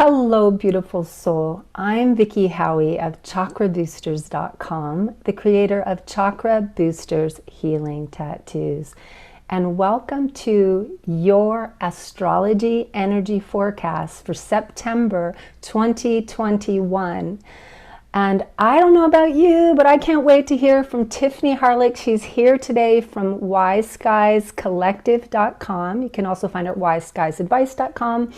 Hello, beautiful soul. I'm Vicki Howie of ChakraBoosters.com, the creator of Chakra Boosters Healing Tattoos. And welcome to your astrology energy forecast for September 2021. And I don't know about you, but I can't wait to hear from Tiffany Harelik. She's here today from wiseskiescollective.com. You can also find her at wiseskies.advice.com.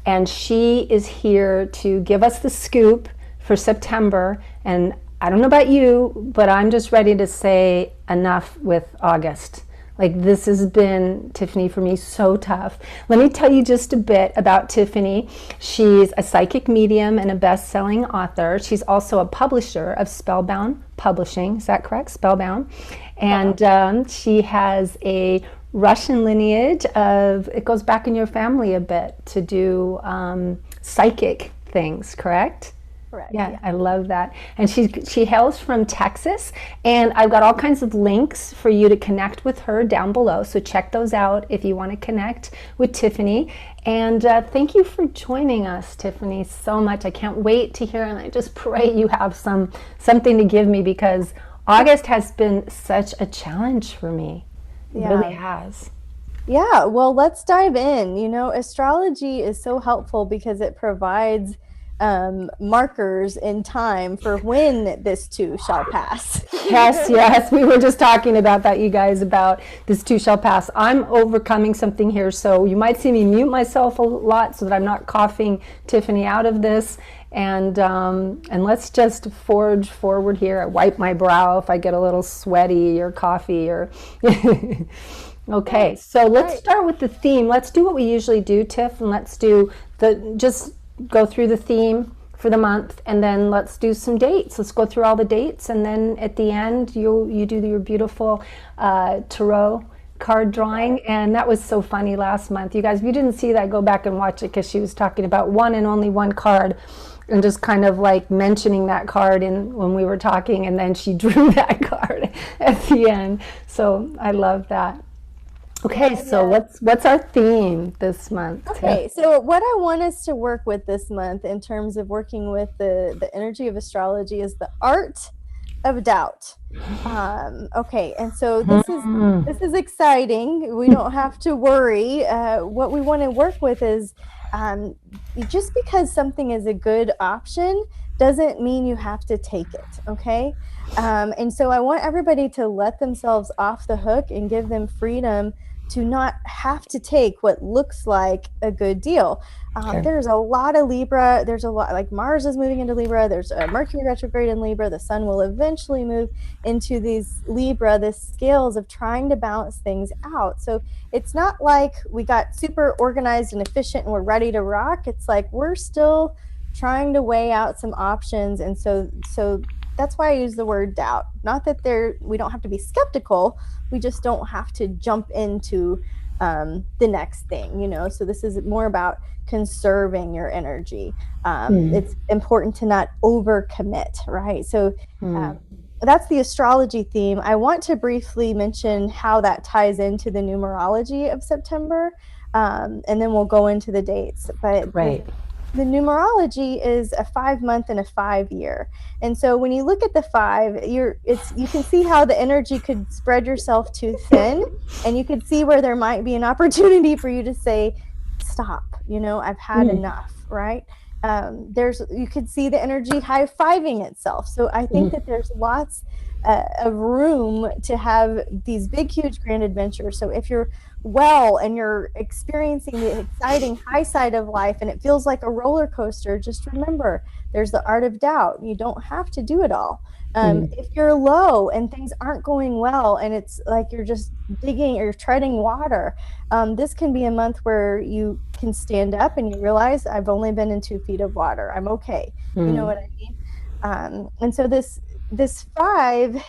And she is here to give us the scoop for September. And I don't know about you, but I'm just ready to say enough with August. Like, this has been, Tiffany, for me, so tough. Let me tell you just a bit about Tiffany. She's a psychic medium and a best-selling author. She's also a publisher of Spellbound Publishing. Is that correct? Spellbound. And she has a Russian lineage of, it goes back in your family a bit to do psychic things, correct? Correct. Yeah, I love that. And she hails from Texas, and I've got all kinds of links for you to connect with her down below. So check those out if you want to connect with Tiffany. And thank you for joining us, Tiffany, so much. I can't wait to hear, and I just pray you have something to give me, because August has been such a challenge for me. It really has. Yeah, well, let's dive in. You know, astrology is so helpful because it provides markers in time for when this too shall pass. Yes, we were just talking about that, you guys, about this too shall pass. I'm overcoming something here, so you might see me mute myself a lot so that I'm not coughing Tiffany out of this. And let's just forge forward here. I wipe my brow if I get a little sweaty or coffee or okay, so let's start with the theme. Let's do what we usually do, Tiff, and let's do just go through the theme for the month, and then let's do some dates. Let's go through all the dates, and then at the end you do your beautiful tarot card drawing. And that was so funny last month, you guys. If you didn't see that, go back and watch it, because she was talking about one and only one card and just kind of like mentioning that card when we were talking, and then she drew that card at the end. So I love that. Okay, so what's our theme this month? Okay, so what I want us to work with this month in terms of working with the energy of astrology is the art of doubt. Okay, and so this is exciting. We don't have to worry. What we want to work with is just because something is a good option doesn't mean you have to take it, okay? And so I want everybody to let themselves off the hook and give them freedom to not have to take what looks like a good deal. There's a lot of Libra. There's a lot, like Mars is moving into Libra. There's a Mercury retrograde in Libra. The sun will eventually move into these Libra, the scales of trying to balance things out. So it's not like we got super organized and efficient and we're ready to rock. It's like we're still trying to weigh out some options. And so that's why I use the word doubt. Not that we don't have to be skeptical. We just don't have to jump into the next thing, you know. So this is more about conserving your energy. It's important to not overcommit, right? So that's the astrology theme. I want to briefly mention how that ties into the numerology of September, and then we'll go into the dates. But the numerology is a 5-month and a 5-year. And so when you look at the 5, you can see how the energy could spread yourself too thin, and you could see where there might be an opportunity for you to say, stop, you know, I've had enough, right? You could see the energy high-fiving itself. So I think that there's lots of room to have these big, huge, grand adventures. So if you're well and you're experiencing the exciting high side of life and it feels like a roller coaster, just remember there's the art of doubt. You don't have to do it all. If you're low and things aren't going well and it's like you're just digging or treading water, this can be a month where you can stand up and you realize I've only been in 2 feet of water. I'm okay. You know what I mean? And so this 5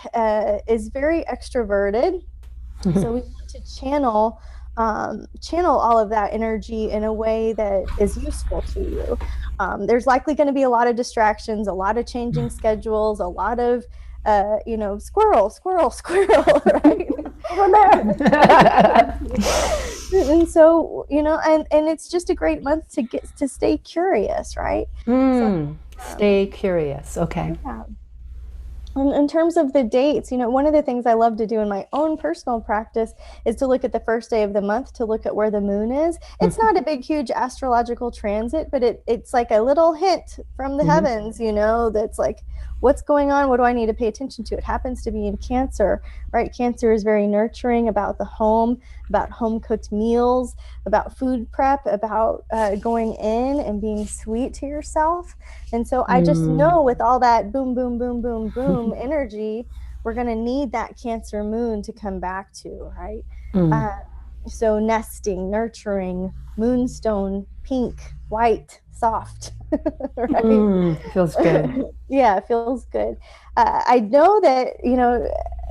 is very extroverted. So we want to channel all of that energy in a way that is useful to you. There's likely going to be a lot of distractions, a lot of changing schedules, a lot of squirrel, right? Over there. And so, and it's just a great month to get to stay curious, right? So, Stay curious. Okay. yeah. In terms of the dates, one of the things I love to do in my own personal practice is to look at the first day of the month to look at where the moon is. It's not a big, huge astrological transit, but it's like a little hint from the heavens, that's like, what's going on? What do I need to pay attention to? It happens to be in Cancer, right? Cancer is very nurturing about the home, about home cooked meals, about food prep, about going in and being sweet to yourself. And so I just know with all that boom, boom, boom, boom, boom energy, we're going to need that Cancer moon to come back to, right? So nesting, nurturing, moonstone, pink, white, soft, right? Feels good. Yeah, it feels good. I know that,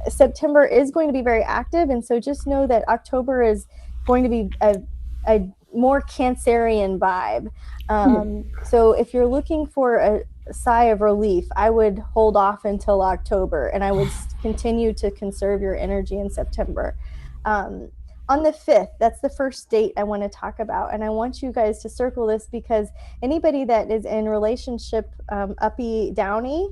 September is going to be very active. And so just know that October is going to be a more Cancerian vibe. So if you're looking for a sigh of relief, I would hold off until October, and I would continue to conserve your energy in September. On the 5th, that's the first date I want to talk about. And I want you guys to circle this because anybody that is in relationship uppy downy,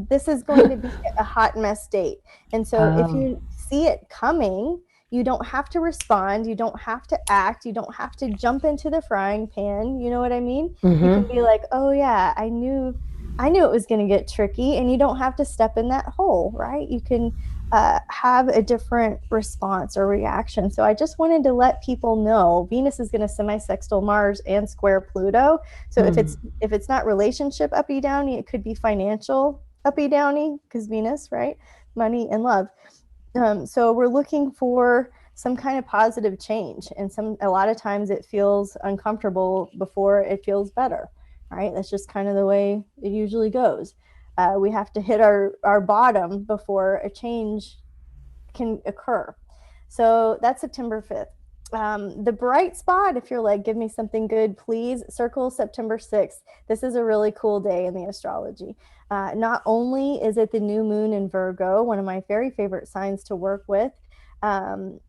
this is going to be a hot mess date. And so if you see it coming, you don't have to respond. You don't have to act. You don't have to jump into the frying pan. You know what I mean? You can be like, oh yeah, I knew it was going to get tricky, and you don't have to step in that hole, right? You can have a different response or reaction. So I just wanted to let people know Venus is going to semi-sextile Mars and square Pluto. So if it's not relationship uppy downy, it could be financial uppy downy because Venus, right? Money and love. So we're looking for some kind of positive change, and a lot of times it feels uncomfortable before it feels better, right? That's just kind of the way it usually goes. We have to hit our bottom before a change can occur. So that's September 5th. The bright spot, if you're like, give me something good, please circle September 6th. This is a really cool day in the astrology. Not only is it the new moon in Virgo, one of my very favorite signs to work with,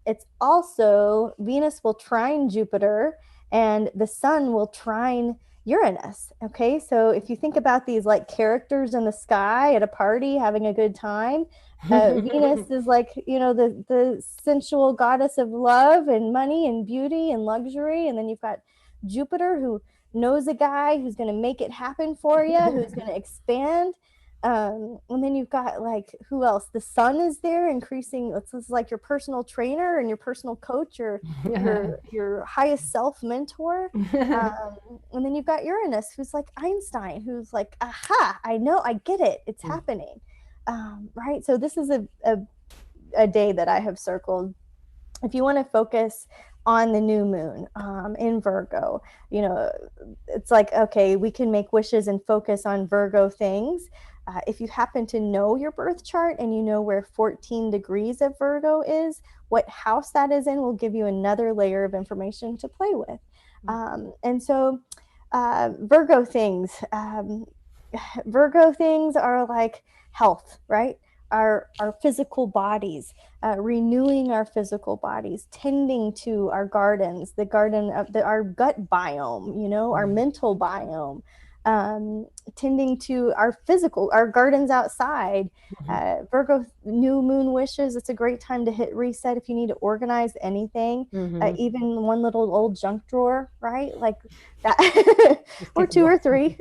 it's also Venus will trine Jupiter and the sun will trine Uranus. Okay, so if you think about these like characters in the sky at a party having a good time, Venus is like, the sensual goddess of love and money and beauty and luxury. And then you've got Jupiter, who knows a guy who's going to make it happen for you, who's going to expand. And then you've got like, who else? The sun is there increasing. This is like your personal trainer and your personal coach, your highest self mentor. And then you've got Uranus, who's like Einstein, who's like, aha, I know, I get it. It's happening. Right. So this is a day that I have circled. If you want to focus on the new moon in Virgo, it's like, okay, we can make wishes and focus on Virgo things. If you happen to know your birth chart and you know where 14 degrees of Virgo is, what house that is in will give you another layer of information to play with. And so Virgo things are like health, right? Our physical bodies, renewing our physical bodies, tending to our gardens, the garden of our gut biome, our mental biome, tending to our gardens outside. Virgo new moon wishes, it's a great time to hit reset if you need to organize anything, even one little old junk drawer, right? Like that, or two or three.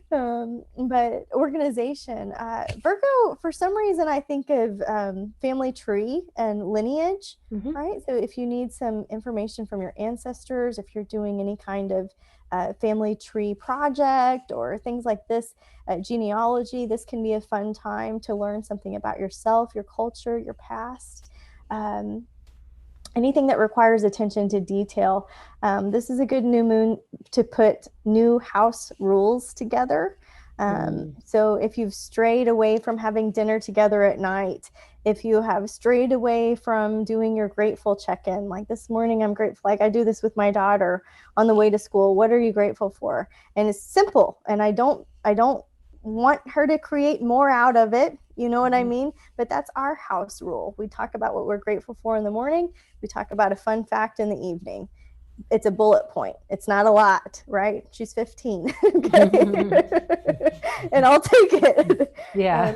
But organization, Virgo, for some reason, I think of family tree and lineage, right? So if you need some information from your ancestors, if you're doing any kind of family tree project or things like this, genealogy, this can be a fun time to learn something about yourself, your culture, your past. Anything that requires attention to detail. This is a good new moon to put new house rules together. So if you've strayed away from having dinner together at night, if you have strayed away from doing your grateful check-in, like this morning, I'm grateful, like I do this with my daughter on the way to school. What are you grateful for? And it's simple. And I don't want her to create more out of it. You know what I mean? But that's our house rule. We talk about what we're grateful for in the morning. We talk about a fun fact in the evening. It's a bullet point. It's not a lot, right? She's 15. Okay. And I'll take it. Yeah.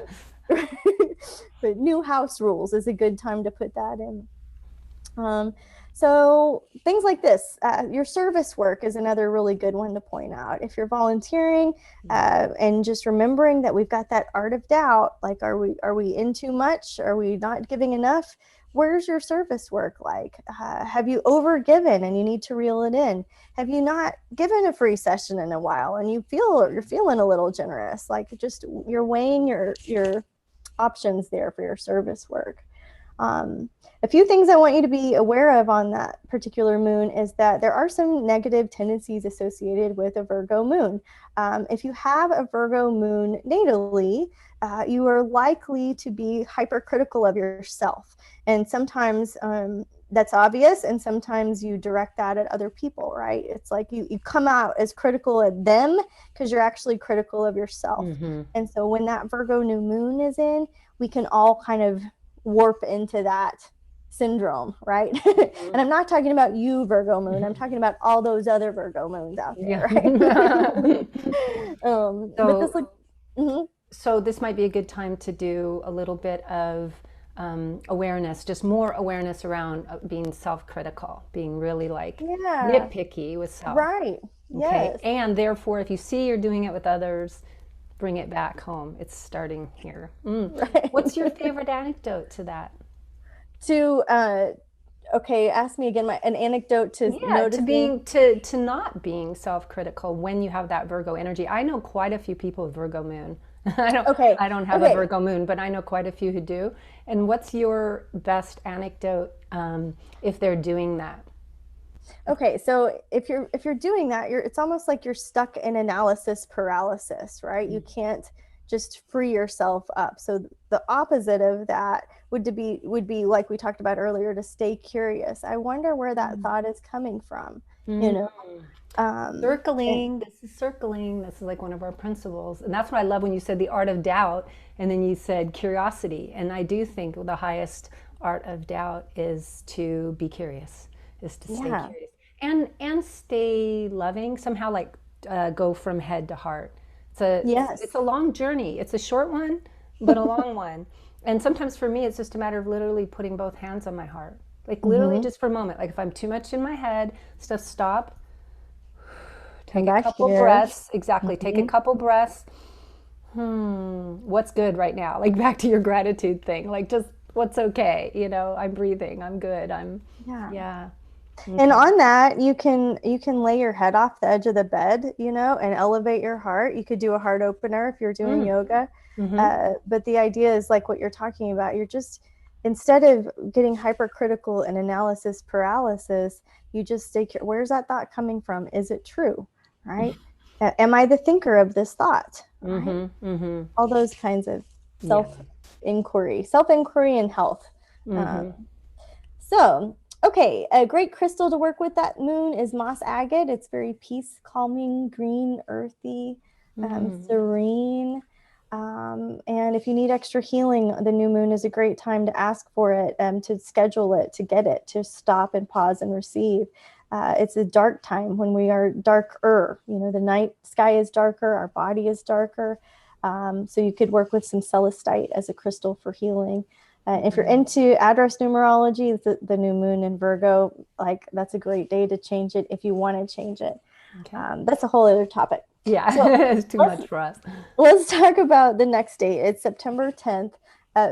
But new house rules is a good time to put that in. So things like this, your service work is another really good one to point out. If you're volunteering, and just remembering that we've got that art of doubt, like, are we in too much? Are we not giving enough? Where's your service work like? Have you overgiven and you need to reel it in? Have you not given a free session in a while and you're feeling a little generous? Like, just you're weighing your options there for your service work. A few things I want you to be aware of on that particular moon is that there are some negative tendencies associated with a Virgo moon. If you have a Virgo moon natally, you are likely to be hypercritical of yourself. And sometimes that's obvious, and sometimes you direct that at other people, right? It's like you come out as critical at them because you're actually critical of yourself. And so when that Virgo new moon is in, we can all kind of warp into that syndrome, right? And I'm not talking about you, Virgo moon. I'm talking about all those other Virgo moons out there, right? But this, like, so this might be a good time to do a little bit of awareness, just more awareness around being self-critical, being really like nitpicky with self. Right. Okay. Yes. And therefore, if you see you're doing it with others, bring it back home. It's starting here. Right. What's your favorite anecdote to that? Okay, ask me again. An anecdote to noticing. to not being self-critical when you have that Virgo energy. I know quite a few people with Virgo moon. I don't have a Virgo moon, but I know quite a few who do. And what's your best anecdote if they're doing that? Okay, so if you're doing that, it's almost like you're stuck in analysis paralysis, right? You can't just free yourself up. So the opposite of that would be like we talked about earlier, to stay curious. I wonder where that thought is coming from, you know? Circling. This is like one of our principles. And that's what I love when you said the art of doubt, and then you said curiosity. And I do think the highest art of doubt is to be curious, is to stay curious. And stay loving, somehow, like go from head to heart. It's a long journey. It's a short one, but a long one. And sometimes for me, it's just a matter of literally putting both hands on my heart. Like literally just for a moment. Like if I'm too much in my head, stop. Take a couple breaths. Exactly. Take a couple breaths. What's good right now? Like back to your gratitude thing. Like just what's okay. You know, I'm breathing. I'm good. Okay. And on that, you can lay your head off the edge of the bed, you know, and elevate your heart. You could do a heart opener if you're doing yoga. But the idea is like what you're talking about. You're just, instead of getting hypercritical and analysis paralysis, you just stay curious. Where's that thought coming from? Is it true? Right? Am I the thinker of this thought? Right? All those kinds of self-inquiry and health. Okay, a great crystal to work with that moon is moss agate. It's very peace, calming, green, earthy, serene. And if you need extra healing, the new moon is a great time to ask for it, to schedule it, to get it, to stop and pause and receive. It's a dark time when we are darker. You know, the night sky is darker, our body is darker. So you could work with some celestite as a crystal for healing. If you're into address numerology, the new moon in Virgo, like that's a great day to change it if you want to change it. Okay. That's a whole other topic. Yeah, so it's too much for us. Let's talk about the next date. It's September 10th.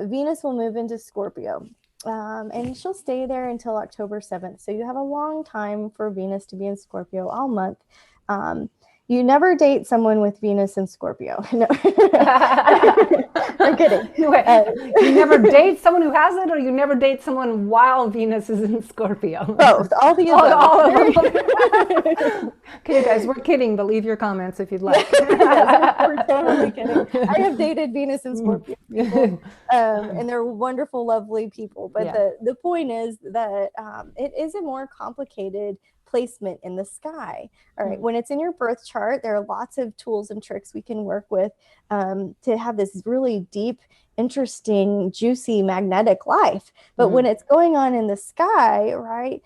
Venus will move into Scorpio, and she'll stay there until October 7th. So you have a long time for Venus to be in Scorpio, all month. You never date someone with Venus in Scorpio. No. I'm kidding. You never date someone who has it, or you never date someone while Venus is in Scorpio? Both. All the above. All of them. Okay, guys, we're kidding, but leave your comments if you'd like. Yes, we're totally kidding. I have dated Venus and Scorpio people, and they're wonderful, lovely people. But the point is that it is a more complicated placement in the sky. All right. When it's in your birth chart, there are lots of tools and tricks we can work with to have this really deep, interesting, juicy, magnetic life. But when it's going on in the sky, right,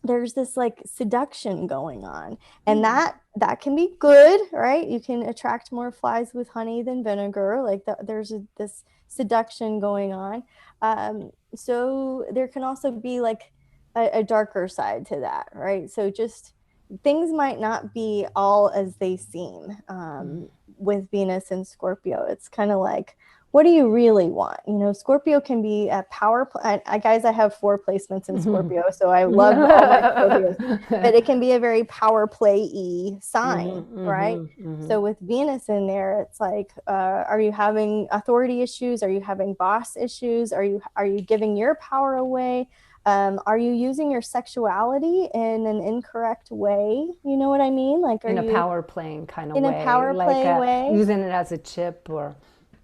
there's this like seduction going on, and that can be good, right? You can attract more flies with honey than vinegar. Like there's this seduction going on. So there can also be like a darker side to that, right? So just things might not be all as they seem with Venus and Scorpio. It's kind of like, what do you really want? You know, Scorpio can be a power guys, I have 4 placements in Scorpio, so I love all my Scorpios, but it can be a very power play-y sign, right? So with Venus in there, it's like, are you having authority issues? Are you having boss issues? Are you giving your power away? Are you using your sexuality in an incorrect way? You know what I mean? Like, in a power playing kind of way, in a power play way, using it as a chip, or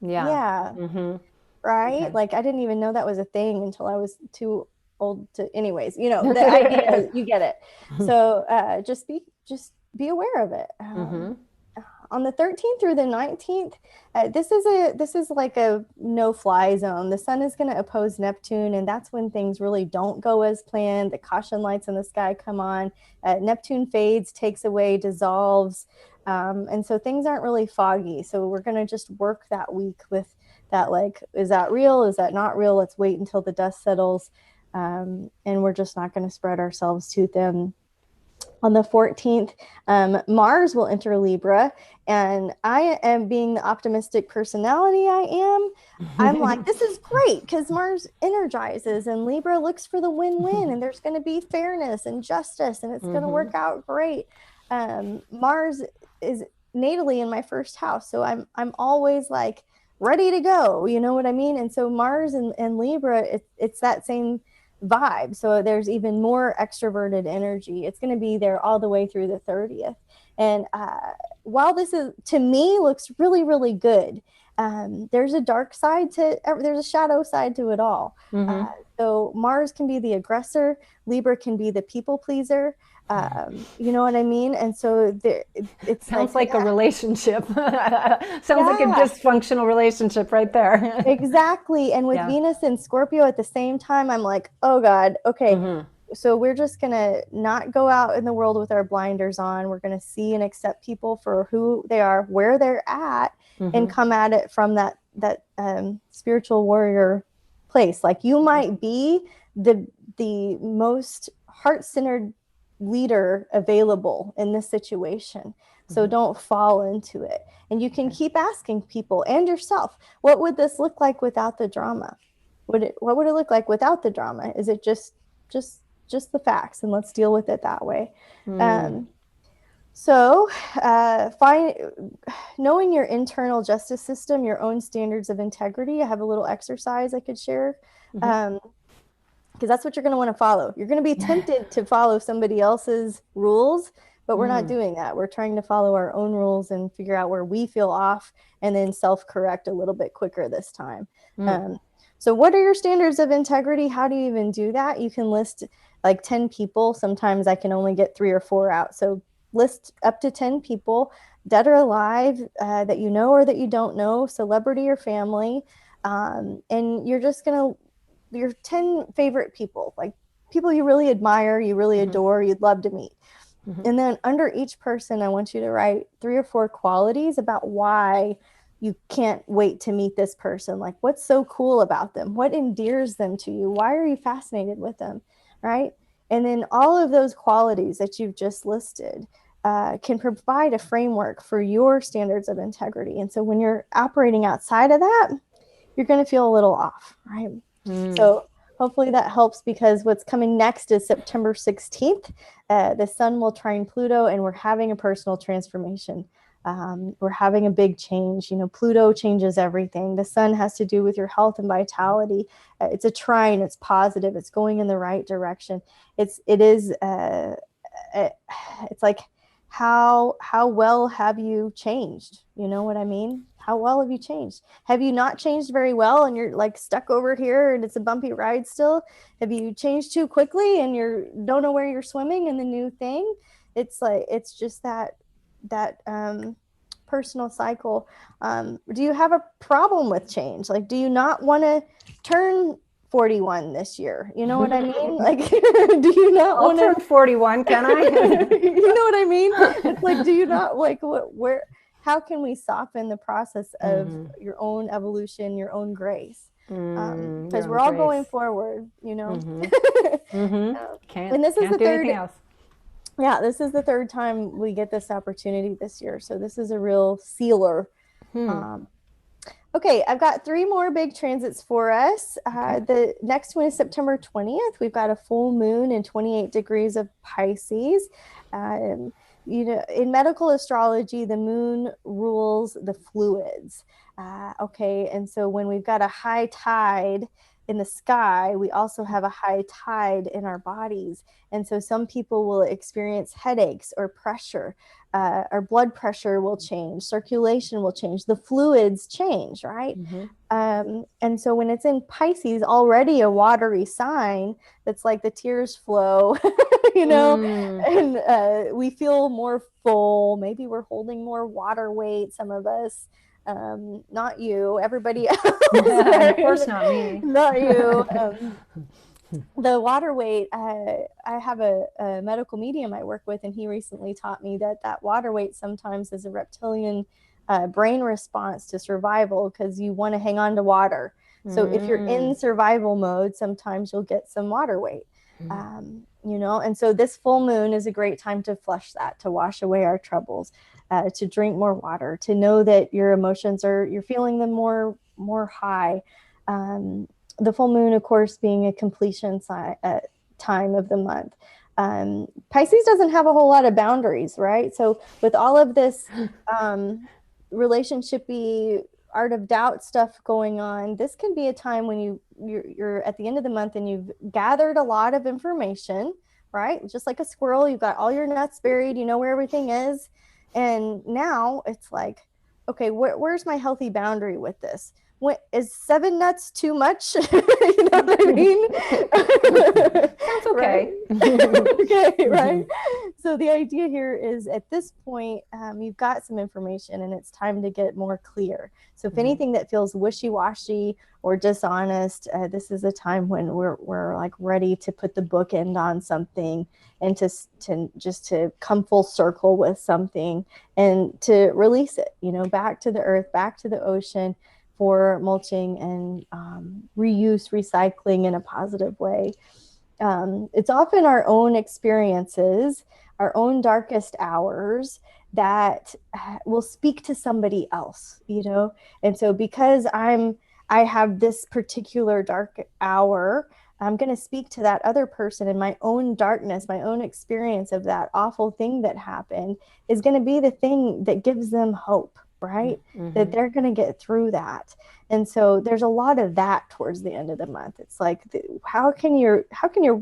right? Okay. Like, I didn't even know that was a thing until I was too old to. Anyways, you know, the idea, you get it. So just be aware of it. On the 13th through the 19th, this is like a no-fly zone. The sun is going to oppose Neptune, and that's when things really don't go as planned. The caution lights in the sky come on. Neptune fades, takes away, dissolves. And so things aren't really foggy. So we're going to just work that week with that, like, is that real? Is that not real? Let's wait until the dust settles. And we're just not going to spread ourselves too thin. On the 14th, Mars will enter Libra, and I am, being the optimistic personality I am, I'm like, this is great because Mars energizes and Libra looks for the win-win, and there's going to be fairness and justice, and it's going to work out great. Mars is natally in my first house, so I'm always like ready to go, you know what I mean? And so Mars and Libra, it's that same vibe. So there's even more extroverted energy. It's going to be there all the way through the 30th. And while this is, to me, looks really, really good, there's a dark side there's a shadow side to it all. So Mars can be the aggressor, Libra can be the people pleaser. You know what I mean? And so it sounds like a relationship. Sounds like a dysfunctional relationship right there. Exactly. And with Venus and Scorpio at the same time, I'm like, oh God, okay. So we're just going to not go out in the world with our blinders on. We're going to see and accept people for who they are, where they're at, and come at it from that spiritual warrior place. Like, you might be the most heart-centered leader available in this situation. So don't fall into it. And you can keep asking people and yourself, what would this look like without the drama? What would it look like without the drama? Is it just the facts, and let's deal with it that way. So knowing your internal justice system, your own standards of integrity. I have a little exercise I could share. Because that's what you're going to want to follow. You're going to be tempted to follow somebody else's rules, but we're not doing that. We're trying to follow our own rules and figure out where we feel off, and then self-correct a little bit quicker this time. So what are your standards of integrity? How do you even do that? You can list like 10 people. Sometimes I can only get 3 or 4 out. So list up to 10 people, dead or alive, that you know or that you don't know, celebrity or family. And you're just going to, your 10 favorite people, like people you really admire, you really adore, you'd love to meet. And then under each person, I want you to write 3 or 4 qualities about why you can't wait to meet this person. Like, what's so cool about them? What endears them to you? Why are you fascinated with them? Right? And then all of those qualities that you've just listed can provide a framework for your standards of integrity. And so when you're operating outside of that, you're going to feel a little off, right? So hopefully that helps, because what's coming next is September 16th. The sun will trine Pluto, and we're having a personal transformation. We're having a big change. You know, Pluto changes everything. The sun has to do with your health and vitality. It's a trine. It's positive. It's going in the right direction. It's like, how well have you changed? You know what I mean? how well have you changed? Have you not changed very well and you're like stuck over here and it's a bumpy ride still? Have you changed too quickly and you don't know where you're swimming in the new thing? It's like, it's just that personal cycle. Do you have a problem with change? Like, do you not want to turn 41 this year? You know what I mean? Like, do you not want to turn 41? Can I? You know what I mean? It's like, do you not like where? How can we soften the process of your own evolution, your own grace? Because we're all going forward, you know. And this is the third. Yeah, this is the third time we get this opportunity this year, so this is a real sealer. Okay, I've got 3 more big transits for us. The next one is September 20th. We've got a full moon in 28 degrees of Pisces. You know, in medical astrology, the moon rules the fluids. Okay, and so when we've got a high tide in the sky, we also have a high tide in our bodies. And so some people will experience headaches or pressure. Our blood pressure will change, circulation will change, the fluids change, right? And so when it's in Pisces, already a watery sign, that's like the tears flow, you know, and we feel more full. Maybe we're holding more water weight, some of us. Not you, everybody else. Of course not me. Not you. The water weight, I have a medical medium I work with, and he recently taught me that water weight sometimes is a reptilian brain response to survival, because you want to hang on to water. So if you're in survival mode, sometimes you'll get some water weight. You know, and so this full moon is a great time to flush that, to wash away our troubles, to drink more water, to know that your emotions you're feeling them more high. The full moon, of course, being a completion time of the month. Pisces doesn't have a whole lot of boundaries, right? So with all of this relationship-y, art of doubt stuff going on, this can be a time when you're at the end of the month and you've gathered a lot of information, right? Just like a squirrel, you've got all your nuts buried, you know where everything is. And now it's like, okay, where's my healthy boundary with this? Is 7 nuts too much? You know what I mean? Sounds okay. Okay, right? So the idea here is, at this point, you've got some information and it's time to get more clear. So if anything that feels wishy-washy or dishonest, this is a time when we're like ready to put the bookend on something, and to come full circle with something, and to release it, you know, back to the earth, back to the ocean, for mulching and reuse, recycling in a positive way. It's often our own experiences, our own darkest hours, that will speak to somebody else, you know? And so because I have this particular dark hour, I'm going to speak to that other person, and my own darkness, my own experience of that awful thing that happened is going to be the thing that gives them hope, right? That they're going to get through that. And so there's a lot of that towards the end of the month. It's like, how can your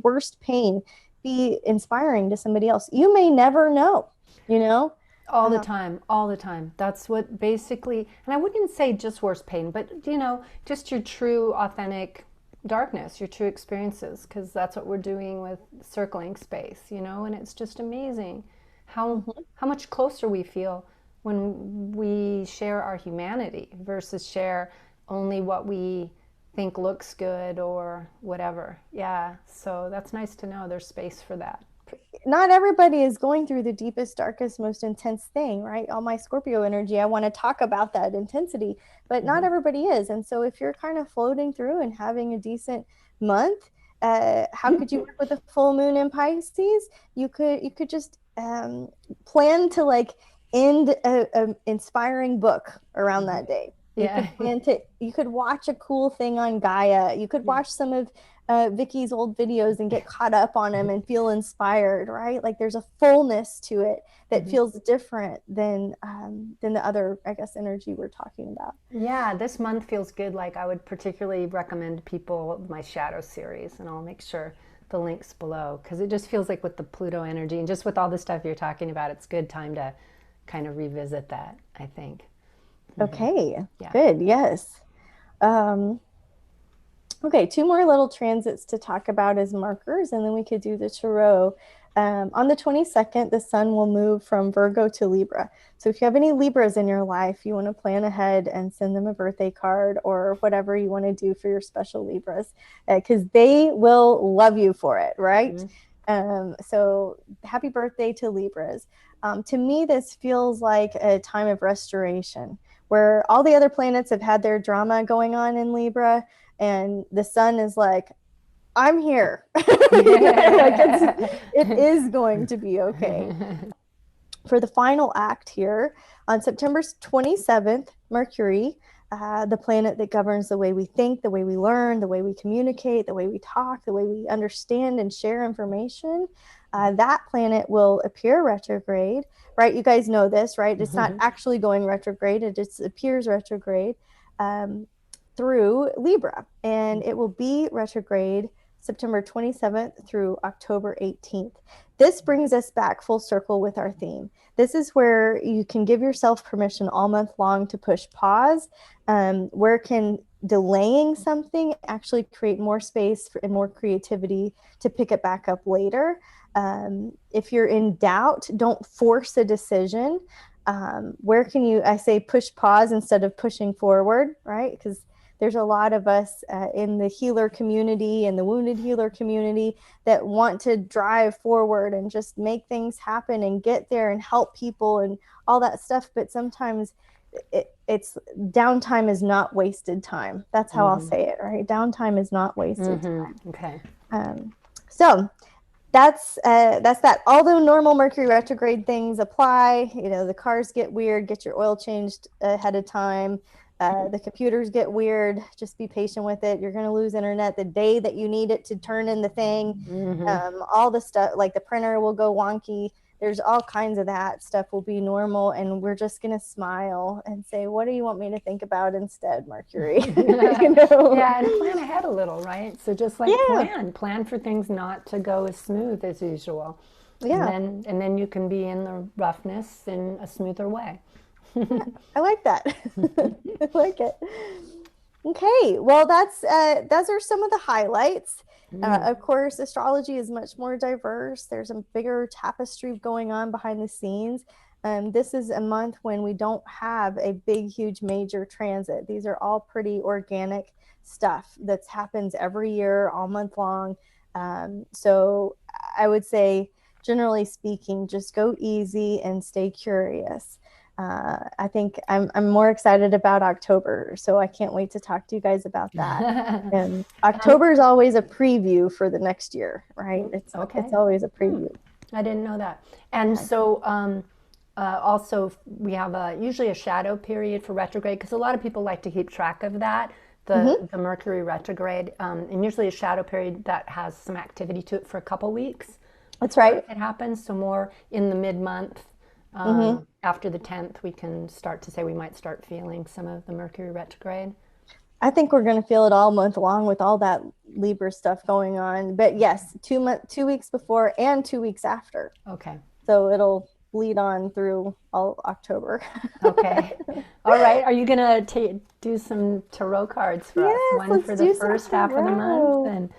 worst pain be inspiring to somebody else? You may never know, you know? All the time. That's what basically, and I wouldn't even say just worst pain, but, you know, just your true, authentic darkness, your true experiences, because that's what we're doing with circling space, you know? And it's just amazing how much closer we feel when we share our humanity versus share only what we think looks good or whatever. Yeah, so that's nice to know there's space for that. Not everybody is going through the deepest, darkest, most intense thing, right? All my Scorpio energy, I want to talk about that intensity, but not everybody is. And so if you're kind of floating through and having a decent month, how could you work with a full moon in Pisces? You could just plan to like end a inspiring book around that day. You could watch a cool thing on Gaia. You could watch some of Vicki's old videos and get caught up on them and feel inspired, right? Like there's a fullness to it that feels different than the other, I guess, energy we're talking about. Yeah, this month feels good. Like I would particularly recommend people my Shadow series, and I'll make sure the links below, because it just feels like with the Pluto energy and just with all the stuff you're talking about, it's a good time to kind of revisit that, I think. Okay, Yeah. good. Yes. Okay, two more little transits to talk about as markers, and then we could do the tarot. On the 22nd, the sun will move from Virgo to Libra. So if you have any Libras in your life, you want to plan ahead and send them a birthday card or whatever you want to do for your special Libras, because they will love you for it, right? So happy birthday to Libras. To me, this feels like a time of restoration where all the other planets have had their drama going on in Libra, and the sun is like, I'm here. It is going to be okay. For the final act here, on September 27th, Mercury, the planet that governs the way we think, the way we learn, the way we communicate, the way we talk, the way we understand and share information, that planet will appear retrograde, right? You guys know this, right? It's not actually going retrograde. It just appears retrograde through Libra, and it will be retrograde September 27th through October 18th. This brings us back full circle with our theme. This is where you can give yourself permission all month long to push pause. Where can delaying something actually create more space and more creativity to pick it back up later? If you're in doubt, don't force a decision. Where can you, I say, push pause instead of pushing forward, right? Because there's a lot of us in the healer community and the wounded healer community that want to drive forward and just make things happen and get there and help people and all that stuff. But sometimes it's downtime is not wasted time. That's how I'll say it, right? Downtime is not wasted time. Okay. So that's that. Although normal Mercury retrograde things apply, the cars get weird, get your oil changed ahead of time. The computers get weird. Just be patient with it. You're going to lose internet the day that you need it to turn in the thing. All the stuff, like the printer will go wonky. There's all kinds of that stuff will be normal. And we're just going to smile and say, what do you want me to think about instead, Mercury? Yeah, and plan ahead a little, right? So just like plan for things not to go as smooth as usual. Yeah. And then you can be in the roughness in a smoother way. I like that. I like it. Okay, well, those are some of the highlights. Of course, astrology is much more diverse. There's a bigger tapestry going on behind the scenes. This is a month when we don't have a big, huge, major transit. These are all pretty organic stuff that happens every year, all month long. So I would say, generally speaking, just go easy and stay curious. I think I'm more excited about October, so I can't wait to talk to you guys about that. And October is always a preview for the next year, right? It's always a preview. I didn't know that. And so also we have usually a shadow period for retrograde, because a lot of people like to keep track of that, the Mercury retrograde, and usually a shadow period that has some activity to it for a couple weeks. That's right. It happens, so more in the mid-month. After the 10th, we can start to say we might start feeling some of the Mercury retrograde. I think we're going to feel it all month long with all that Libra stuff going on. But yes, 2 weeks before and 2 weeks after. Okay. So it'll bleed on through all October. Okay. All right. Are you going to do some tarot cards for us? One for the first half of the month and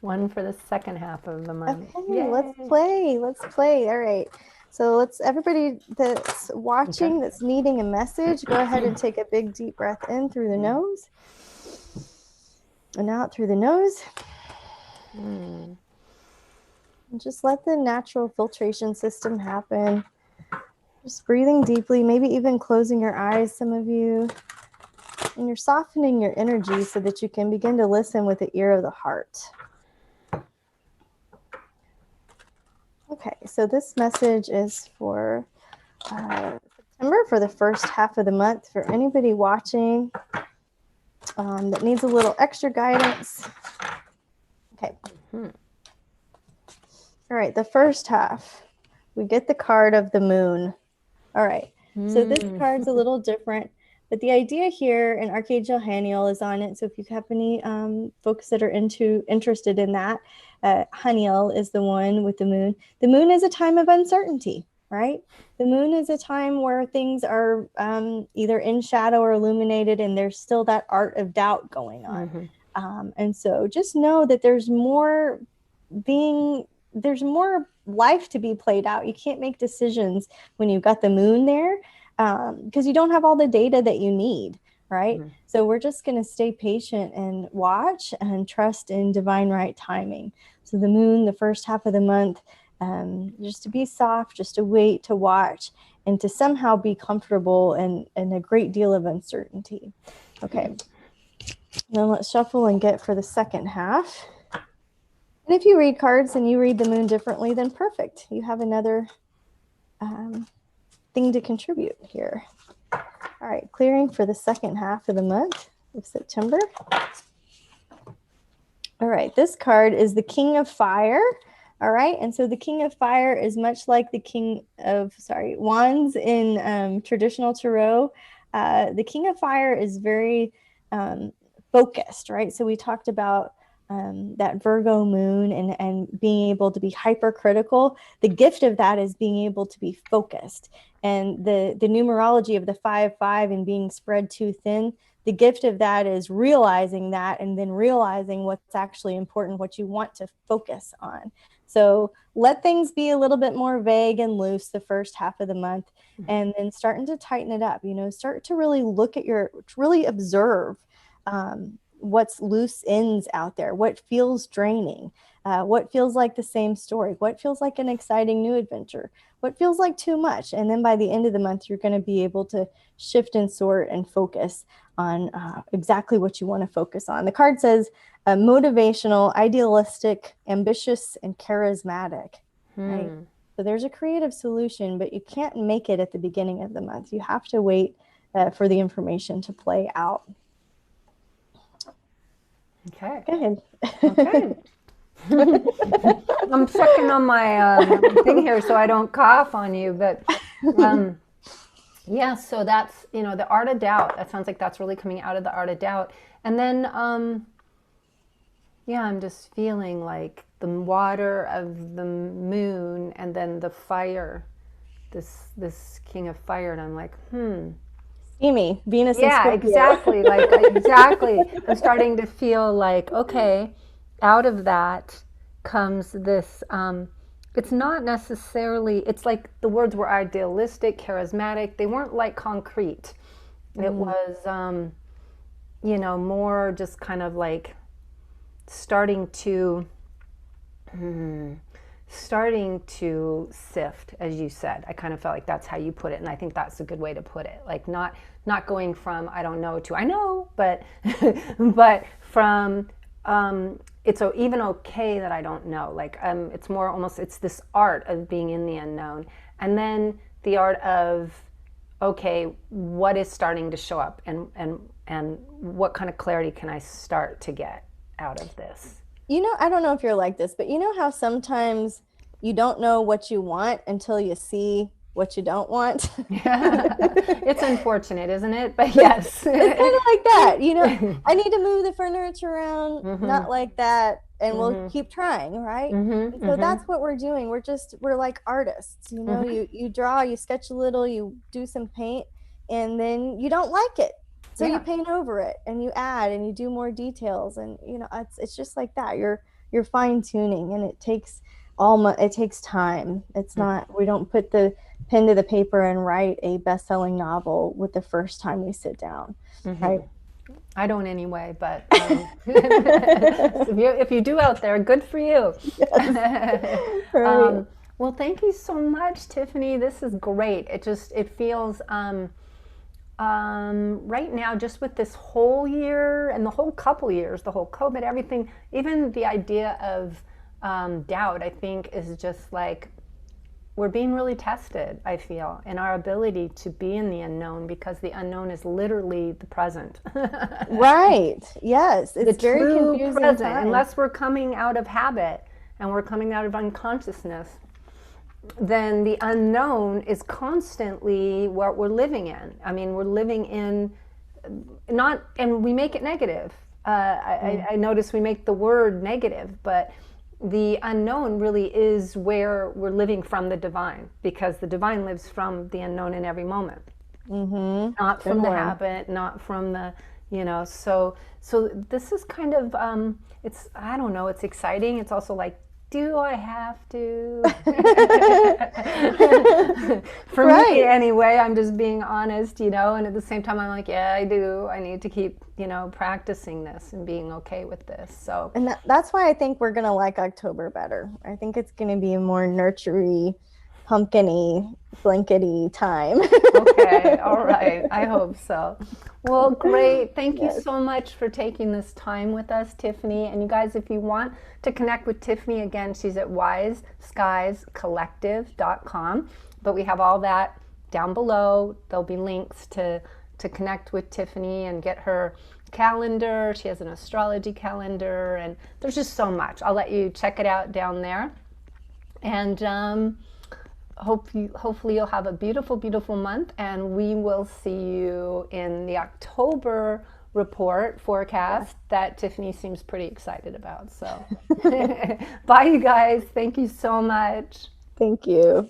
one for the second half of the month. Okay, Yay. Let's play. All right. So everybody that's watching, that's needing a message, go ahead and take a big deep breath in through the nose and out through the nose. And just let the natural filtration system happen. Just breathing deeply, maybe even closing your eyes, some of you. And you're softening your energy so that you can begin to listen with the ear of the heart. Okay, so this message is for September, for the first half of the month, for anybody watching that needs a little extra guidance. Okay. All right, the first half, we get the card of the moon. All right, so this card's a little different, but the idea here, and Archangel Haniel is on it, so if you have any folks that are interested in that, Haniel is the one with the moon. The moon is a time of uncertainty. right? The moon is a time where things are either in shadow or illuminated, and there's still that art of doubt going on. And so just know that there's more life to be played out. You can't make decisions when you've got the moon there, because you don't have all the data that you need, right? So we're just going to stay patient and watch and trust in divine right timing. So the moon, the first half of the month, just to be soft, just to wait, to watch, and to somehow be comfortable in a great deal of uncertainty. Okay. Then let's shuffle and get for the second half. And if you read cards and you read the moon differently, then perfect. You have another thing to contribute here. All right, clearing for the second half of the month of September. All right, this card is the King of Fire. All right, and so the King of Fire is much like the King of, Wands in traditional tarot. The King of Fire is very focused, right? So we talked about that Virgo moon and being able to be hypercritical. The gift of that is being able to be focused. And the numerology of the 5-5 and being spread too thin, the gift of that is realizing that and then realizing what's actually important, what you want to focus on. So let things be a little bit more vague and loose the first half of the month, and then starting to tighten it up, start to really look at really observe what's loose ends out there, what feels draining, what feels like the same story, what feels like an exciting new adventure, what feels like too much. And then by the end of the month, you're going to be able to shift and sort and focus on exactly what you want to focus on. The card says motivational, idealistic, ambitious, and charismatic. Right? So there's a creative solution, but you can't make it at the beginning of the month. You have to wait for the information to play out. Okay. Go ahead. Okay. I'm sucking on my thing here so I don't cough on you, but yeah, so that's, the art of doubt. That sounds like that's really coming out of the art of doubt. And then, yeah, I'm just feeling like the water of the moon and then the fire, this King of Fire, and I'm like, Steamy, Venus and yeah, Scorpio. exactly. Exactly. I'm starting to feel like, okay, out of that comes this, it's not necessarily, it's like the words were idealistic, charismatic. They weren't like concrete. It was, more just kind of like starting to sift, as you said. I kind of felt like that's how you put it, and I think that's a good way to put it. Like not going from I don't know to I know, but but from it's even okay that I don't know. Like it's more almost, it's this art of being in the unknown, and then the art of, okay, what is starting to show up, and what kind of clarity can I start to get out of this? I don't know if you're like this, but you know how sometimes you don't know what you want until you see what you don't want? It's unfortunate, isn't it? But yes. It's kind of like that. I need to move the furniture around, not like that, and we'll keep trying, right? So that's what we're doing. We're like artists, you draw, you sketch a little, you do some paint, and then you don't like it. So you paint over it and you add and you do more details, and it's just like that. You're fine tuning, and it takes time. It's not, we don't put the pen to the paper and write a best-selling novel with the first time we sit down, right? I don't anyway, but if you do out there, good for you. Yes. Right. Well, thank you so much, Tiffany. This is great. It feels right now, just with this whole year and the whole couple years, the whole COVID, everything, even the idea of doubt, I think, is just like, we're being really tested, I feel, in our ability to be in the unknown, because the unknown is literally the present. Right. Yes. It's the very true confusing present, time. unless we're coming out of habit and we're coming out of unconsciousness. Then the unknown is constantly what we're living in. I mean, we're living in and we make it negative. I notice we make the word negative, but the unknown really is where we're living from the divine, because the divine lives from the unknown in every moment. Not from the habit, not from the, so this is kind of, it's, I don't know, it's exciting. It's also like, do I have to? For me, anyway, I'm just being honest, and at the same time, I'm like, yeah, I do. I need to keep, practicing this and being okay with this. So, and that's why I think we're going to like October better. I think it's going to be a more nurtury, pumpkin-y, blankety time. Okay, all right. I hope so. Well, great. Thank you so much for taking this time with us, Tiffany. And you guys, if you want to connect with Tiffany, again, she's at wiseskiescollective.com. But we have all that down below. There'll be links to connect with Tiffany and get her calendar. She has an astrology calendar, and there's just so much. I'll let you check it out down there. And hopefully you'll have a beautiful, beautiful month, and we will see you in the October report forecast that Tiffany seems pretty excited about. So bye, you guys. Thank you so much. Thank you.